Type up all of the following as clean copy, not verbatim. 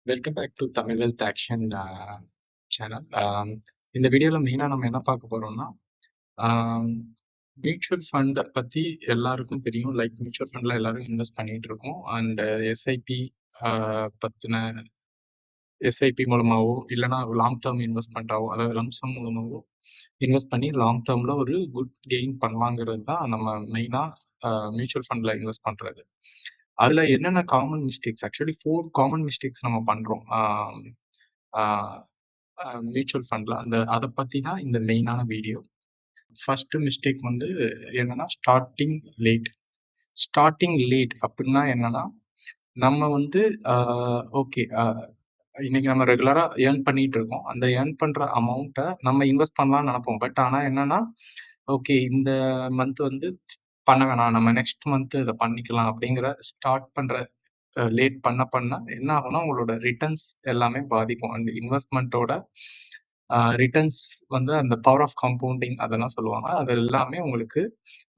Welcome back to Tamil wealth action channel. இந்த வீடியோவில் மெயினாக நம்ம என்ன பார்க்க போகிறோம்னா, மியூச்சுவல் ஃபண்டை பற்றி எல்லாருக்கும் தெரியும். லைக் மியூச்சுவல் ஃபண்டில் எல்லாரும் இன்வெஸ்ட் பண்ணிட்டு இருக்கோம். அண்ட் எஸ்ஐபி பற்றின எஸ்ஐபி மூலமாகவோ இல்லைனா லாங் டேர்ம் இன்வெஸ்ட்மெண்ட்டாவோ, அதாவது லம்சம் மூலமாகவோ இன்வெஸ்ட் பண்ணி லாங் டேர்மில் ஒரு குட் கெயின் பண்ணலாங்கிறது தான் நம்ம மெயினாக மியூச்சுவல் ஃபண்டில் இன்வெஸ்ட் பண்ணுறது. அதில் என்னென்ன common mistakes, actually 4 common mistakes நம்ம பண்ணுறோம் மியூச்சுவல் ஃபண்டில். அதை பற்றி தான் இந்த மெயினான வீடியோ. ஃபர்ஸ்ட் மிஸ்டேக் வந்து என்னன்னா, ஸ்டார்டிங் லேட் அப்படின்னா என்னன்னா, நம்ம வந்து ஓகே, இன்னைக்கு நம்ம ரெகுலரா ஏர்ன் பண்ணிட்டு இருக்கோம். அந்த ஏர்ன் பண்ற அமௌண்ட்டை நம்ம இன்வெஸ்ட் பண்ணலாம்னு நினைப்போம். பட் ஆனா என்னன்னா, ஓகே இந்த மந்த் வந்து பண்ண வேணாம், நம்ம நெக்ஸ்ட் மந்த் இதை பண்ணிக்கலாம் அப்படிங்கிற ஸ்டார்ட் பண்ற லேட் பண்ண பண்ண என்ன ஆகும்னா, உங்களோட ரிட்டர்ன்ஸ் எல்லாமே பாதிக்கும். அந்த இன்வெஸ்ட்மெண்ட்டோட ரிட்டர்ன்ஸ் வந்து அந்த பவர் ஆஃப் கம்பவுண்டிங் அதெல்லாம் சொல்லுவாங்க. அது எல்லாமே உங்களுக்கு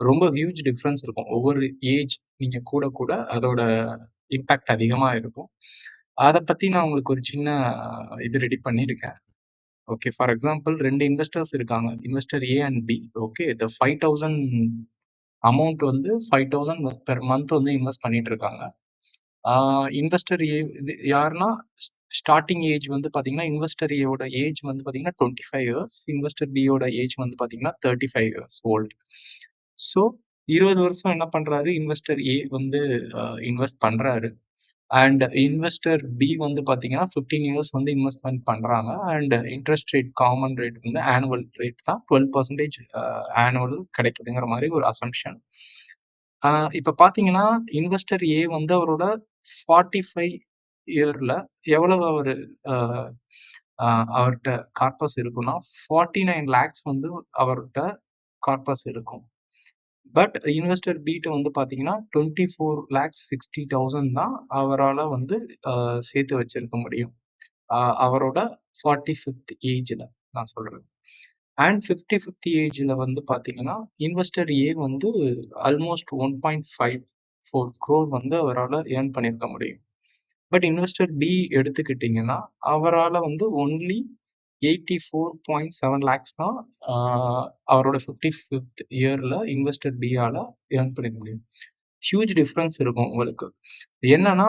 ரொம்ப ஹியூஜ் டிஃப்ரென்ஸ் இருக்கும். ஒவ்வொரு ஏஜ் நீங்க கூட கூட அதோட இம்பேக்ட் அதிகமா இருக்கும். அதை பத்தி நான் உங்களுக்கு ஒரு சின்ன இது ரெடி பண்ணியிருக்கேன். ஓகே, ஃபார் எக்ஸாம்பிள் 2 இன்வெஸ்டர்ஸ் இருக்காங்க, investor A and B. Okay, இந்த 5000 அமௌண்ட் வந்து 5000 பெர் மந்த் வந்து இன்வெஸ்ட் பண்ணிட்டு இருக்காங்க. இன்வெஸ்டர் ஏ இது யாருன்னா, ஸ்டார்டிங் ஏஜ் வந்து பாத்தீங்கன்னா, இன்வெஸ்டர் ஏவோட ஏஜ் வந்து பாத்தீங்கன்னா 25 இயர்ஸ், இன்வெஸ்டர் பியோட ஏஜ் வந்து பாத்தீங்கன்னா 35 இயர்ஸ் ஓல்டு. ஸோ 20 வருஷம் என்ன பண்றாரு, இன்வெஸ்டர் ஏ வந்து இன்வெஸ்ட் பண்றாரு. அண்ட் இன்வெஸ்டர் பி வந்து பாத்தீங்கன்னா 15 இயர்ஸ் வந்து இன்வெஸ்ட்மெண்ட் பண்றாங்க. And interest rate, common rate வந்து ஆனுவல் ரேட் தான் 12% ஆனுவல் கிடைக்குதுங்கிற மாதிரி ஒரு அசம்ஷன். இப்ப பாத்தீங்கன்னா, இன்வெஸ்டர் ஏ வந்து அவரோட 45 இயர்ல எவ்வளவு அவர்கிட்ட கார்பஸ் இருக்குன்னா 49 lakhs வந்து அவர்கிட்ட கார்பஸ் இருக்கும். பட் இன்வெஸ்டர் பீட்ட வந்து பாத்தீங்கன்னா 24,60,000 தான் அவரால் வந்து சேர்த்து வச்சிருக்க முடியும் அவரோட 45th ஏஜ்ல நான் சொல்றேன். அண்ட் 55th ஏஜ்ல வந்து பாத்தீங்கன்னா, இன்வெஸ்டர் ஏ வந்து ஆல்மோஸ்ட் 1.54 crore வந்து அவரால் ஏர்ன் பண்ணியிருக்க முடியும். பட் இன்வெஸ்டர் பி எடுத்துக்கிட்டீங்கன்னா, அவரால் வந்து ஒன்லி 84.7 lakhs தான் அவரோட 55th இயர்ல இன்வெஸ்டர் பி ஆல ஏர்ன் பண்ணிக்க முடியும். ஹியூஜ் டிஃப்ரென்ஸ் இருக்கும் உங்களுக்கு. என்னன்னா,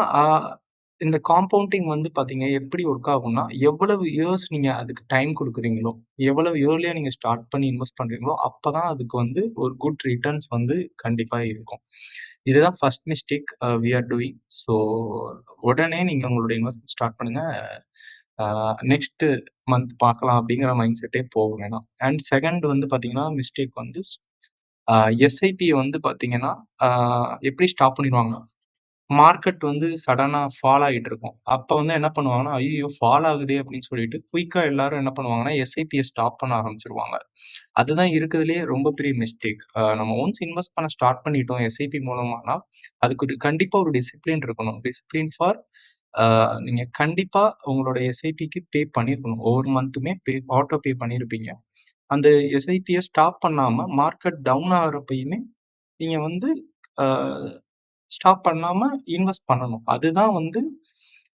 இந்த காம்பவுண்டிங் வந்து பாத்தீங்க எப்படி ஒர்க் ஆகும்னா, எவ்வளவு இயர்ஸ் நீங்க அதுக்கு டைம் கொடுக்குறீங்களோ, எவ்வளவு இயர்லியா நீங்க ஸ்டார்ட் பண்ணி இன்வெஸ்ட் பண்றீங்களோ, அப்பதான் அதுக்கு வந்து ஒரு குட் ரிட்டர்ன்ஸ் வந்து கண்டிப்பா இருக்கும். இதுதான் first mistake we are doing. So உடனே நீங்க உங்களோட இன்வெஸ்ட்மெண்ட் ஸ்டார்ட் பண்ணுங்க, நெக்ஸ்ட் மந்த் பார்க்கலாம் அப்படிங்கிற மைண்ட் செட்டே போக வேணாம். அண்ட் செகண்ட் வந்து பாத்தீங்கன்னா, மிஸ்டேக் வந்து எஸ்ஐபி வந்து பாத்தீங்கன்னா எப்படி ஸ்டாப் பண்ணிடுவாங்க, மார்க்கெட் வந்து சடனா ஃபால் ஆகிட்டு இருக்கும். அப்ப வந்து என்ன பண்ணுவாங்கன்னா, ஐயோ ஃபால் ஆகுதே அப்படின்னு சொல்லிட்டு குயிக்கா எல்லாரும் என்ன பண்ணுவாங்கன்னா, எஸ்ஐபியை ஸ்டாப் பண்ண ஆரம்பிச்சிருவாங்க. அதுதான் இருக்கிறதுலே ரொம்ப பெரிய மிஸ்டேக். நம்ம ஒன்ஸ் இன்வெஸ்ட் பண்ண ஸ்டார்ட் பண்ணிட்டோம் எஸ்ஐபி மூலமானா, அதுக்கு ஒரு கண்டிப்பா ஒரு டிசிப்ளின் இருக்கணும். டிசிப்ளின் ஃபார் நீங்க கண்டிப்பா உங்களோட எஸ்ஐபிக்கு பே பண்ணிருக்கணும். ஒவ்வொரு மந்த்துமே ஆட்டோ பே பண்ணிருப்பீங்க. அந்த எஸ்ஐபியை ஸ்டாப் பண்ணாம மார்க்கெட் டவுன் ஆகிறப்பயுமே நீங்க வந்து ஸ்டாப் பண்ணாம இன்வெஸ்ட் பண்ணணும். அதுதான் வந்து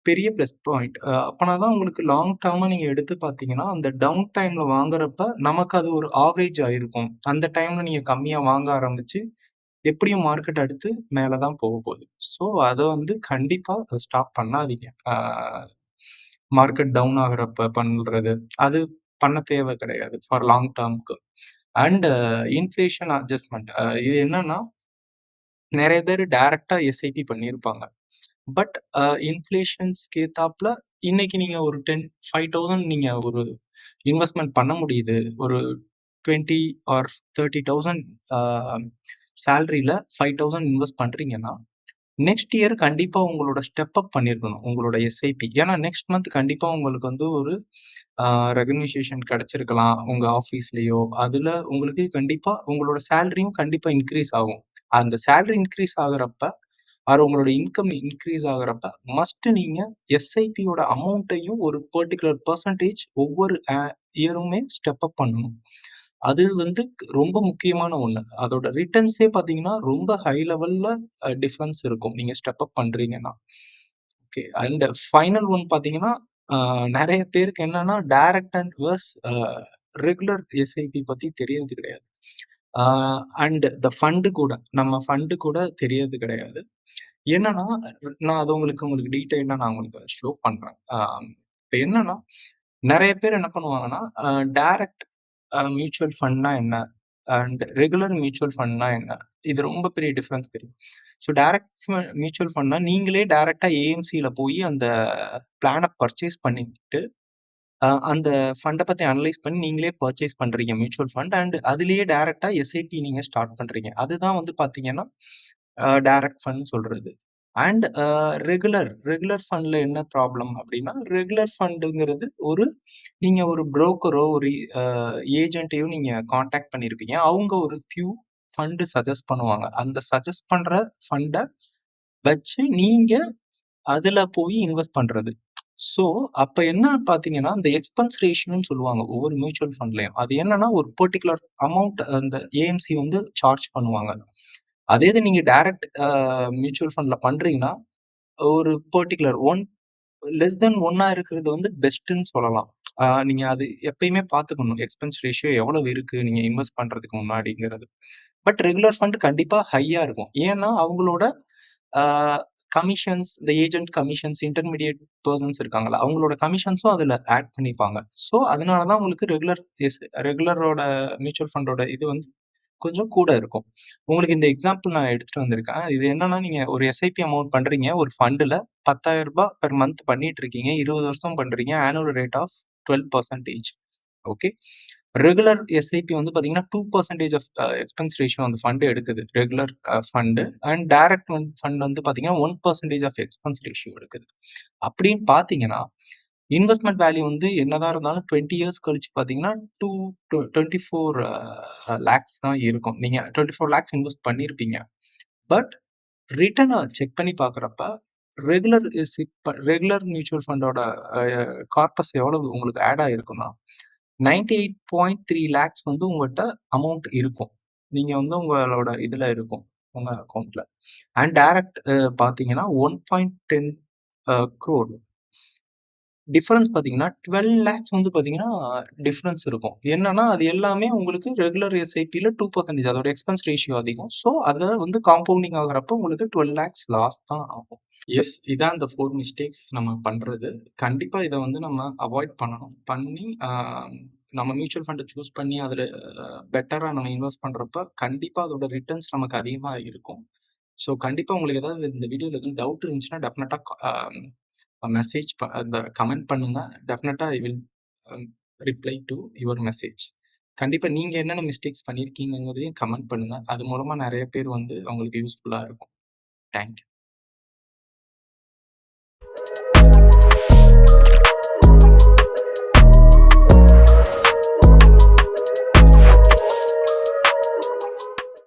பெரிய பிளஸ் பாயிண்ட். அப்பனாதான் உங்களுக்கு லாங் டேர்மா நீங்க எடுத்து பாத்தீங்கன்னா, அந்த டவுன் டைம்ல வாங்குறப்ப நமக்கு அது ஒரு ஆவரேஜ் ஆயிருக்கும். அந்த டைம்ல நீங்க கம்மியா வாங்க ஆரம்பிச்சு எப்படியும் மார்க்கெட் அடுத்து மேலதான் போக போகுது. ஸோ அதை வந்து கண்டிப்பா ஸ்டாப் பண்ணாதீங்க. மார்க்கெட் டவுன் ஆகுறப்ப பண்றது அது பண்ண தேவை கிடையாது ஃபார் லாங் டேர்முக்கு. அண்ட் இன்ஃபிளேஷன் அட்ஜஸ்ட்மெண்ட், இது என்னன்னா, நிறைய பேர் டைரக்டா எஸ்ஐபி பண்ணியிருப்பாங்க. பட் இன்ஃபிளேஷன்ஸ்க்கு ஏத்தாப்புல இன்னைக்கு நீங்க ஒரு 5,000 நீங்க ஒரு இன்வெஸ்ட்மெண்ட் பண்ண முடியுது. ஒரு 20 ஆர் 30,000 சேலரியில 5,000 இன்வெஸ்ட் பண்றீங்கன்னா, நெக்ஸ்ட் இயர் கண்டிப்பா உங்களோட ஸ்டெப் அப் பண்ணிருக்கணும் உங்களோட எஸ்ஐபி. ஏன்னா நெக்ஸ்ட் மந்த் கண்டிப்பா உங்களுக்கு வந்து ஒரு ரெகக்னிஷேஷன் கிடைச்சிருக்கலாம் உங்க ஆஃபீஸ்லயோ. அதுல உங்களுக்கு கண்டிப்பா உங்களோட சேலரியும் கண்டிப்பா இன்க்ரீஸ் ஆகும். அந்த சேலரி இன்க்ரீஸ் ஆகுறப்ப உங்களோட இன்கம் இன்க்ரீஸ் ஆகுறப்ப மஸ்ட் நீங்க எஸ்ஐபியோட அமௌண்ட்டையும் ஒரு பர்டிகுலர் பர்சன்டேஜ் ஒவ்வொரு இயருமே ஸ்டெப் அப் பண்ணணும். அது வந்து ரொம்ப முக்கியமான ஒண்ணு. அதோட ரிட்டர்ன்ஸே பாத்தீங்கன்னா ரொம்ப ஹை லெவல்ல டிஃபரன்ஸ் இருக்கும் நீங்க ஸ்டெப் அப் பண்றீங்கன்னா. ஓகே. அண்ட் ஃபைனல் ஒன் பார்த்தீங்கன்னா, நெறைய பேருக்கு என்னன்னா direct and verse regular SIP பத்தி தெரியறது கிடையாது. அண்ட் ஃபண்ட் கூட நம்ம ஃபண்ட் கூட தெரியறது கிடையாது. என்னன்னா, நான் அது உங்களுக்கு டீட்டெயிலா நான் உங்களுக்கு ஷோ பண்றேன். இப்ப என்னன்னா, நெறைய பேர் என்ன பண்ணுவாங்கன்னா, டைரக்ட் மியூச்சுவல் ஃபண்ட்னா என்ன? அண்ட் ரெகுலர் மியூச்சுவல் ஃபண்ட்னா என்ன? இது ரொம்ப பெரிய டிஃபரன்ஸ் தெரியும். ஸோ டைரக்ட் மியூச்சுவல் ஃபண்ட்னா நீங்களே டைரக்ட்டா ஏஎம்சில போயி அந்த பிளான பர்ச்சேஸ் பண்ணிட்டு, அந்த ஃபண்ட பத்தி அனலைஸ் பண்ணி நீங்களே பர்ச்சேஸ் பண்றீங்க மியூச்சுவல் ஃபண்ட். அண்ட் அதிலேயே டைரக்ட்டா எஸ்ஐபி நீங்க ஸ்டார்ட் பண்றீங்க. அதுதான் வந்து பார்த்தீங்கன்னா, டைரக்ட் ஃபண்ட் சொல்றது. அண்ட் ரெகுலர் ஃபண்ட்ல என்ன ப்ராப்ளம் அப்படின்னா, ரெகுலர் ஃபண்டுங்கிறது நீங்க ஒரு புரோக்கரோ, ஒரு ஏஜென்ட்டையோ நீங்க கான்டாக்ட் பண்ணியிருப்பீங்க. அவங்க ஒரு ஃபியூ ஃபண்ட் சஜெஸ்ட் பண்ணுவாங்க. அந்த சஜெஸ்ட் பண்ற ஃபண்ட வச்சு நீங்க அதுல போய் இன்வெஸ்ட் பண்றது. ஸோ, அப்ப என்ன பார்த்தீங்கன்னா, இந்த எக்ஸ்பென்ஸ் ரேஷியோன்னு சொல்லுவாங்க ஒவ்வொரு மியூச்சுவல் ஃபண்ட்லயும். அது என்னன்னா, ஒரு பர்ட்டிகுலர் அமௌண்ட் அந்த ஏஎம்சி வந்து சார்ஜ் பண்ணுவாங்க. அதே இது நீங்க டைரக்ட் மியூச்சுவல் ஃபண்ட்ல பண்றீங்கன்னா, ஒரு பர்ட்டிகுலர் லெஸ் தென் 1 இருக்கிறது வந்து பெஸ்ட்ன்னு சொல்லலாம். நீங்க அது எப்பயுமே பார்த்துக்கணும். எக்ஸ்பென்ஸ் ரேஷியோ எவ்வளவு இருக்கு நீங்க இன்வெஸ்ட் பண்றதுக்கு முன்னாடிங்கிறது. பட் ரெகுலர் ஃபண்ட் கண்டிப்பா ஹையா இருக்கும். ஏன்னா அவங்களோட ஆ கமிஷன்ஸ், இந்த ஏஜென்ட் கமிஷன்ஸ், இன்டர்மீடியேட் பெர்சன்ஸ் இருக்காங்கல்ல, அவங்களோட கமிஷன்ஸும் அதுல ஆட் பண்ணிப்பாங்க. ஸோ, அதனால தான் உங்களுக்கு ரெகுலரோட மியூச்சுவல் ஃபண்டோட இது வந்து கொஞ்சம் கூட இருக்கும். உங்களுக்கு இந்த எக்ஸாம்பிள் நான் எடுத்துட்டு வந்திருக்கேன். இது என்னன்னா, நீங்க ஒரு எஸ்ஐபி அமௌண்ட் பண்றீங்க. ஒரு ஃபண்டுல ரூ. 10,000 பெர் மந்த் பண்ணிட்டு இருக்கீங்க. 20 வருஷம் பண்றீங்க. Annual rate of 12%. Okay. Regular SIP வந்து பார்த்தீங்கன்னா, 2% ஆஃப் எக்ஸ்பென்ஸ் ரேஷியோ அந்த ஃபண்ட் எடுக்குது. Regular fund and direct fund வந்து பார்த்தீங்கன்னா, 1% ஆஃப் எக்ஸ்பென்ஸ் ரேஷியோ எடுக்குது. அப்படின்னு பார்த்தீங்கன்னா, இன்வெஸ்ட்மென்ட் வேல்யூ வந்து என்னதான் இருந்தாலும் 20 இயர்ஸ் கழிச்சு பார்த்தீங்கன்னா, 24 லேக்ஸ் தான் இருக்கும். நீங்க 24 லேக்ஸ் இன்வெஸ்ட் பண்ணியிருப்பீங்க. பட் ரிட்டர்ன செக் பண்ணி பார்க்குறப்ப, ரெகுலர் மியூச்சுவல் ஃபண்டோட கார்பஸ் எவ்வளவு உங்களுக்கு ஆட் ஆயிருக்குன்னா, 98.3 லேக்ஸ் வந்து உங்கள்ட்ட அமௌண்ட் இருக்கும். நீங்க வந்து உங்களோட இதுல இருக்கும். உங்க அக்கவுண்ட்ல. அண்ட் டைரக்ட் பார்த்தீங்கன்னா 1.10 crore. டிஃபரன்ஸ் பார்த்தீங்கன்னா, 12 லேக்ஸ் வந்து பார்த்தீங்கன்னா, டிஃபரன்ஸ் இருக்கும். என்னன்னா, அது எல்லாமே உங்களுக்கு ரெகுலர் எஸ்ஐபில 2% அதோட எக்ஸ்பென்ஸ் ரேஷியோ அதிகம். ஸோ, அத வந்து காம்பவுண்டிங் ஆகுறப்போ உங்களுக்கு 12 லேக்ஸ் லாஸ் தான் ஆகும். இதான் இந்த 4 மிஸ்டேக்ஸ் நம்ம பண்றது. கண்டிப்பா இத வந்து நம்ம அவாய்ட் பண்ணணும். பண்ணி நம்ம மியூச்சுவல் ஃபண்ட சூஸ் பண்ணி அதுல பெட்டரா நம்ம இன்வெஸ்ட் பண்றப்ப, கண்டிப்பா அதோட ரிட்டர்ன்ஸ் நமக்கு அதிகமா இருக்கும். ஸோ, கண்டிப்பா உங்களுக்கு ஏதாவது இந்த வீடியோல எதுவும் டவுட் இருந்துச்சுன்னா, டெஃபினட்டா அந்த கமெண்ட் பண்ணுங்க. டெஃபினட்டா I will reply two your message. கண்டிப்பா நீங்க என்னென்ன மிஸ்டேக்ஸ் பண்ணியிருக்கீங்கங்கிறதையும் கமெண்ட் பண்ணுங்க. அது மூலமா நெறைய பேர் வந்து அவங்களுக்கு யூஸ்ஃபுல்லா இருக்கும். Thank you.